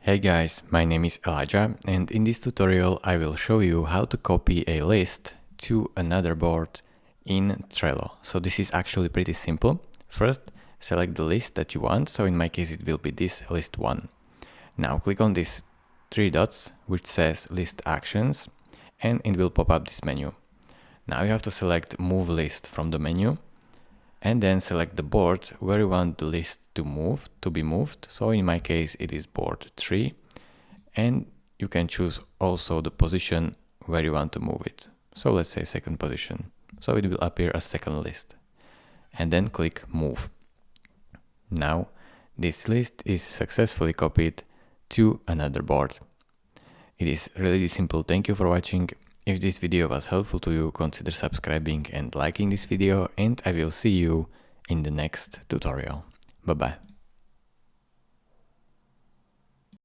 Hey guys, my name is Elijah, and in this tutorial I will show you how to copy a list to another board in Trello. So this is actually pretty simple. First, select the list that you want, so in my case it will be this list 1. Now click on these 3 dots which says list actions, and it will pop up this menu. Now you have to select move list from the menu, and then select the board where you want the list to be moved. So in my case it is board 3, and you can choose also the position where you want to move it. So let's say second position, so it will appear as second list, and then click move. Now this list is successfully copied to another board. It is really simple. Thank you for watching. If this video was helpful to you, consider subscribing and liking this video, and I will see you in the next tutorial. Bye bye.